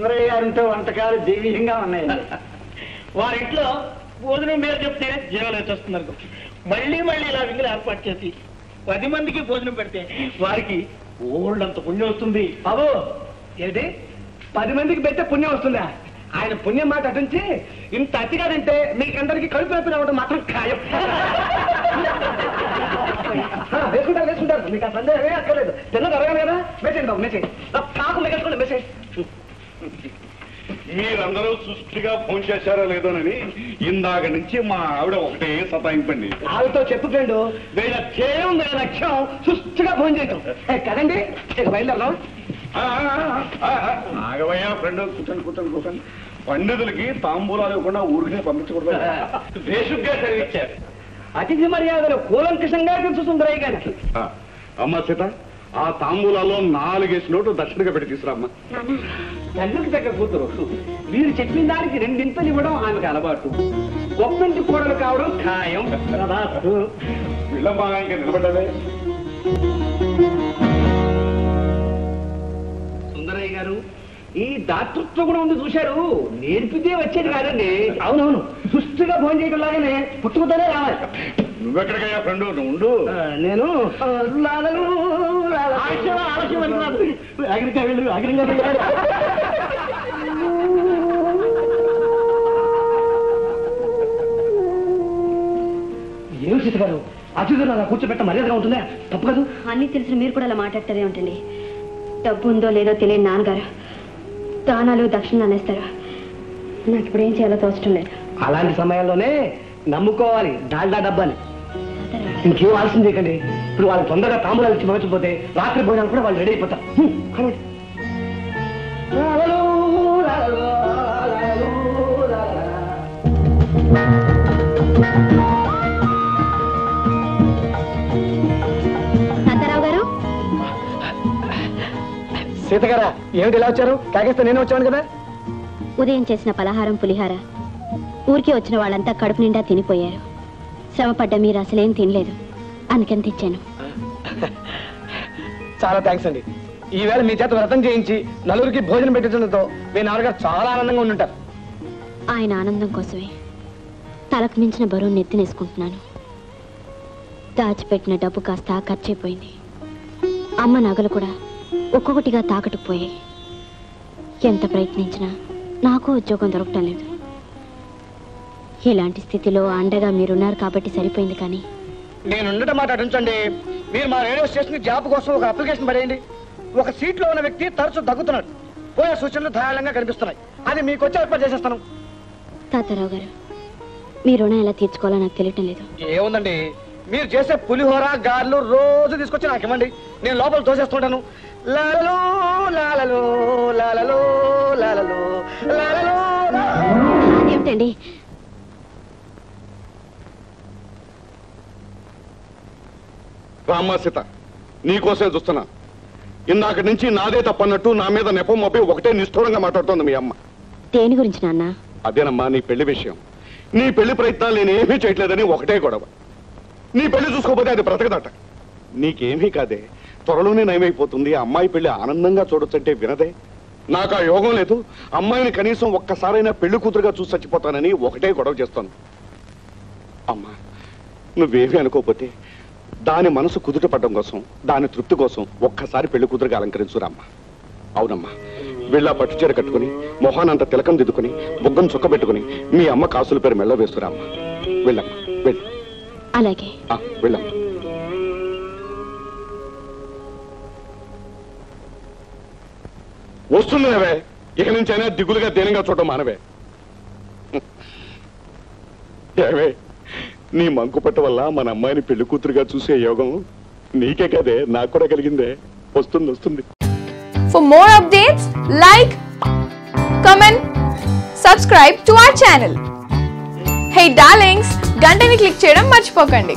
సుందరయ్య గారింతో వంటకాలు దైవీయంగా ఉన్నాయండి. వారింట్లో భోజనం మీద చెప్తే జీవనం వచ్చేస్తున్నారు. మళ్ళీ మళ్ళీ ఇలా విందులు ఏర్పాటు చేసి 10 మందికి భోజనం పెడితే వారికి ఓళ్ళంత పుణ్యం వస్తుంది. బాబు ఏంటి 10 మందికి పెట్టే పుణ్యం వస్తుందా? ఆయన పుణ్యం మాట అటుంచి ఇంత అతిగాదంటే మీకందరికి కడుపు నొప్పి రావడం మాత్రం ఖాయం. వేసుకుంటారు మీకు ఆ సందేహమే అక్కర్లేదు. తిన్నది అడగాలి కదా. మెసేజ్ బాబు మెసేజ్ కాకు మెగసుకోండి మెసేజ్. మీరందరూ సృష్టిగా ఫోన్ చేశారో లేదోనని ఇందాక నుంచి మా ఆవిడ ఒకటే సతాయింపండి. ఆవిడతో చెప్పు ఫ్రెండ్, వీళ్ళ ధ్యేయం వీళ్ళ లక్ష్యం సుష్టిగా ఫోన్ చేయటం కదండి. ఇక బయలుదేరదాం. ఆగవయ్యా ఫ్రెండ్, కూర్చోండి. పండితులకి తాంబూలాలు ఇవ్వకుండా ఊరికే పంపించకూడదు. బేసిక్గా చదివించారు. అతిథి మర్యాదలు కూలంకషంగా తెలుసు సుందరయ్య గారికి. అమ్మ సీత, ఆ తాంబూలాల్లో 4 నోట్లు దక్షిణగా పెట్టి తీసుకురామ్మా. తల్లికి తగ్గ కూతురు. వీరు చెప్పిన దానికి 2 ఇవ్వడం ఆమెకు అలవాటు. గొప్పింటి కూడలు కావడం ఖాయం. వీళ్ళమ్మా ఇంకా నిలబడ్డావే. సుందరయ్య గారు, ఈ దాతృత్వం కూడా ఉంది చూశారు. నేర్పితే వచ్చేది కాదండి. అవునవును, సుష్టిగా భోజనం చేయడం లాగానే పుట్టుకతోనే రావాలి. నువ్వెక్కడికయ్యా ఫ్రెండ్, నువ్వు ఉండు. నేను ఏం సీత గారు, అతిథులు అలా కూర్చోబెట్ట మర్యాదగా ఉంటుందా? తప్పు కాదు. అన్నీ తెలిసిన మీరు కూడా అలా మాట్లాడతారే ఉంటుంది. డబ్బు ఉందో లేదో తెలియని నాన్నగారు దానాలు దక్షిణలు అనేస్తారు. నాకు ఇప్పుడు ఏం చేయాలో తోచడం లేదు. అలాంటి సమయాల్లోనే నమ్ముకోవాలి డాల్డా డబ్బాని. ఇంకేం ఆలస్యం చేయకండి. ఇప్పుడు వాళ్ళు తొందరగా తాంబూలాలు ఇచ్చి పంపించకపోతే రాత్రి భోజనాలు కూడా వాళ్ళు రెడీ అయిపోతారు. తాతారావు గారు, సీత గారా, ఏమిటి ఇలా వచ్చారు? కాకేస్తే నేను వచ్చాను కదా. ఉదయం చేసిన పలహారం పులిహార ఊరికి వచ్చిన వాళ్ళంతా కడుపు నిండా తినిపోయారు. శ్రమపడ్డ మీరు అసలేం తినలేదు, అందుకని తెచ్చాను. చాలా థ్యాంక్స్ అండి. ఈవేళ మీ చేత వ్రతం చేయించి నలుగురికి భోజనం పెట్టించడంతో మీ నాన్నగారు చాలా ఆనందంగా ఉండుంటారు. ఆయన ఆనందం కోసమే తలకు మించిన బరువు నెత్తినేసుకుంటున్నాను. దాచిపెట్టిన డబ్బు కాస్త ఖర్చయిపోయింది. అమ్మ నగలు కూడా ఒక్కొక్కటిగా తాకట్టుకుపోయాయి. ఎంత ప్రయత్నించినా నాకు ఉద్యోగం దొరకటం లేదు. ఇలాంటి స్థితిలో అండగా మీరున్నారు కాబట్టి సరిపోయింది. కానీ నేను ఉండటం మాట అటుంచండి. మీరు మా రేడియో స్టేషన్ జాబ్ కోసం ఒక అప్లికేషన్ పడేయండి. ఒక సీట్లో ఉన్న వ్యక్తి తరచు దగ్గుతున్నాడు. పోయే సూచనలు ధారాళంగా కనిపిస్తున్నాయి. అది మీకు వచ్చి ఏర్పాటు చేసేస్తాను. తాతారావు గారు, మీ రుణం ఎలా తీర్చుకోవాలో నాకు తెలియటం లేదు. ఏముందండి, మీరు చేసే పులిహోర గారెలు రోజు తీసుకొచ్చి నాకు ఇవ్వండి. నేను లోపల తోసేస్తుంటాను. లాలలో లాలలో లాలలో లాలలో లాలలో. ఏమిటండి? రామ్మా సీత, నీకోసమే చూస్తున్నా. ఇందాక నుంచి నాదే తప్పన్నట్టు నా మీద నెపం మోపి ఒకటే నిష్ఠూరంగా మాట్లాడుతోంది మీ అమ్మ. దేని గురించి నాన్న? అదేనమ్మా నీ పెళ్లి విషయం. నీ పెళ్లి ప్రయత్నాలు నేనేమీ చేయట్లేదని ఒకటే గొడవ. నీ పెళ్లి చూసుకోకపోతే అది బ్రతకదట. నీకేమీ కాదే, త్వరలోనే నయమైపోతుంది. అమ్మాయి పెళ్లి ఆనందంగా చూడొచ్చంటే వినదే. నాకు ఆ యోగం లేదు. అమ్మాయిని కనీసం ఒక్కసారైనా పెళ్లి కూతురుగా చూసి చచ్చిపోతానని ఒకటే గొడవ చేస్తాను. అమ్మా, నువ్వేమీ అనుకోకపోతే దాని మనసు కుదుట పడడం కోసం, దాని తృప్తి కోసం ఒక్కసారి పెళ్లి కూతురుగా అలంకరించురామ్మా. అవునమ్మా, వీళ్ళ పట్టుచీర కట్టుకుని మొహానంత తిలకం దిద్దుకుని బుగ్గం చుక్క పెట్టుకుని మీ అమ్మ కాసుల పేరు మెళ్ళ వేస్తురామ్మా. వెళ్ళమ్మా, వెళ్ళు. అలాగే వెళ్ళమ్మా. వస్తుందివే, ఇక నుంచైనా దిగులుగా దేనిగా చూడడం మానవే. ఏవే, నీ మంకుపట్ట వల్ల మన అమ్మాయిని పెళ్లి కూతురుగా చూసే యోగం నీకే కదే, నాకు కూడా కలిగిందే. వస్తుంది. For more updates, like, comment, subscribe to our channel. Hey darlings, గంటని click చేయడం మర్చిపోకండి.